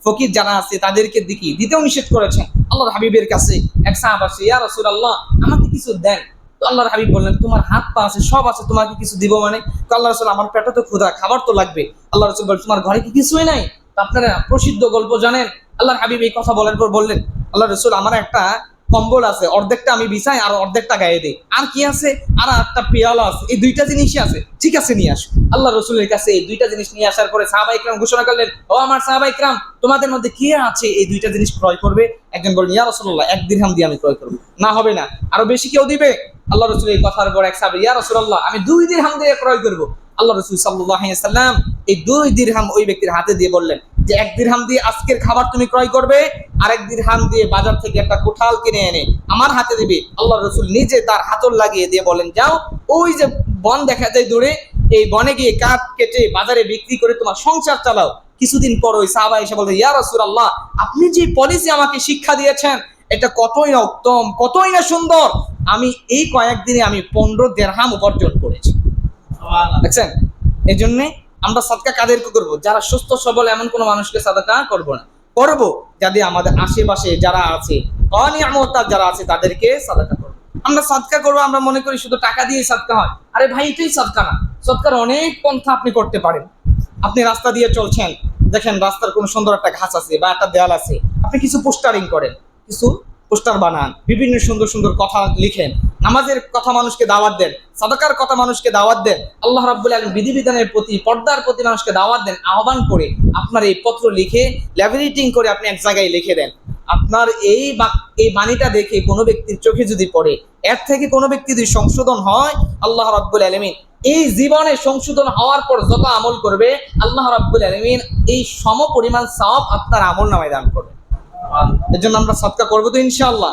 ফকির যারা আছে তাদেরকে দিতেও নিষেধ করেছেন। আল্লাহর হাবিবের কাছে এক সাহাবা আসে, ইয়া রাসূলুল্লাহ আমাকে কিছু দেন। তো আল্লাহর হাবিব বললেন, তোমার হাত পা আছে, সব আছে, তোমাকে কিছু দিব মানে? তো আল্লাহ রাসূল, আমার পেটে তো ক্ষুধা, খাবার তো লাগবে। আল্লাহ রাসূল বলেন, তোমার ঘরে কি কিছুই নাই? তো আপনারা প্রসিদ্ধ গল্প জানেন, আল্লাহর হাবিব এই কথা বলার পর বললেন, আল্লাহ রাসূল আমার একটা কম্বল আছে, অর্ধেকটা আমি বিছাই আর অর্ধেকটা গায়ে দিই। আর কি আছে? আর একটা পেয়ালা আছে, এই দুইটা জিনিসই আছে, ঠিক আছে নিয়ে আসো। আল্লাহ রসুলের কাছে এই দুইটা জিনিস নিয়ে আসার পরে সাহাবা ইকরাম ঘোষণা করলেন, ও আমার সাহাবা ইকরাম, তোমাদের মধ্যে কে আছে এই দুইটা জিনিস ক্রয় করবে? একজন বললেন, ইয়া রাসূলুল্লাহ 1 দিরহাম দিয়ে আমি ক্রয় করবো। না হবে না, আরো বেশি কেউ দিবে? আল্লাহ রসুল এই কথার পর এক সাহাবা, ইয়া রাসূলুল্লাহ আমি 2 দিরহাম দিয়ে ক্রয় করবো। আল্লাহ রসুল সাল্লাল্লাহু আলাইহি ওয়াসাল্লাম এই 2 দিরহাম ওই ব্যক্তির হাতে দিয়ে বললেন যে 1 দিরহাম দিয়ে আজকের খাবার তুমি ক্রয় করবে, আর 1 দিরহাম দিয়ে বাজার থেকে একটা কোঠাল কিনে এনে আমার হাতে দিবে। আল্লাহ রসুল নিজে তার হাতল লাগিয়ে দিয়ে বলেন, যাও ওই যে বন দেখা যায় দূরে, এই বনে গিয়ে কাঠ কেটে বাজারে বিক্রি করে তোমার সংসার চালাও। কিছুদিন পর ওই সাহাবা এসে বলতে, ইয়া রাসূলুল্লাহ আপনি যে পলিসি আমাকে শিক্ষা দিয়েছেন এটা কতই না উত্তম, কতই না সুন্দর, আমি এই কয়েকদিনে আমি 15 দিরহাম উপার্জন করেছি। দেখছেন? এই জন্যে আমরা সাদকা কাদেরকে করবো? যারা সুস্থ সবল এমন কোনো মানুষকে সাদকা করবো না, করবো যাদের আমাদের আশেপাশে যারা আছে অনিয়ামতার যারা আছে তাদেরকে সাদকা করবো। আমরা সাদকা করবো, আমরা মনে করি শুধু টাকা দিয়ে সাদকা হয়। আরে ভাই এটাই সাদকা না, সদকার অনেক পন্থা আপনি করতে পারেন। আপনি রাস্তা দিয়ে চলছেন, দেখেন রাস্তার কোনো সুন্দর একটা ঘাস আছে বা একটা দেয়াল আছে, আপনি কিছু পোস্টারিং করেন, কিছু পোস্টার বানান, বিভিন্ন সুন্দর সুন্দর কথা লিখেন, নামাজের কথা মানুষকে দাওয়াত দেন, সাদাকার কথা মানুষকে দাওয়াত দেন, আল্লাহ রাব্বুল আলামিন বিধিবিধানের প্রতি, পর্দার প্রতি মানুষকে দাওয়াত দেন, আহ্বান করে আপনার এই পত্র লিখে ল্যামিনেটিং করে আপনি এক জায়গায় লিখে দেন। আপনার এই বাণীটা দেখে কোনো ব্যক্তির চোখে যদি পড়ে, এর থেকে কোনো ব্যক্তি যদি সংশোধন হয়, আল্লাহ রাব্বুল আলামিন এই জীবনে সংশোধন হওয়ার পর যত আমল করবে আল্লাহ রাব্বুল আলামিন এই সম পরিমাণ সওয়াব আপনার আমলনামায় দান করবে। এর জন্য আমরা সদকা করবো তো ইনশাআল্লাহ।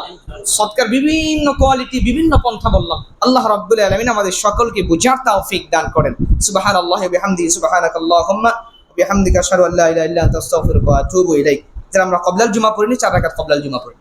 সদকার বিভিন্ন কোয়ালিটি, বিভিন্ন পন্থা বললাম। আল্লাহ রাব্বুল আলামিন আমাদের সকলকে বুঝার তৌফিক দান করেন। সুবহানাল্লাহি ওয়া বিহামদিহি, সুবহানাকাল্লাহুম্মা ওয়া বিহামদিকা আশহাদু আল্লা ইলাহা ইল্লা আনতা আস্তাগফিরুকা ওয়া আতুবু ইলাইক। যারা আমরা ক্বাবলাল জুমা পড়িনি, 4 রাকাত ক্বাবলাল জুমা পড়ি।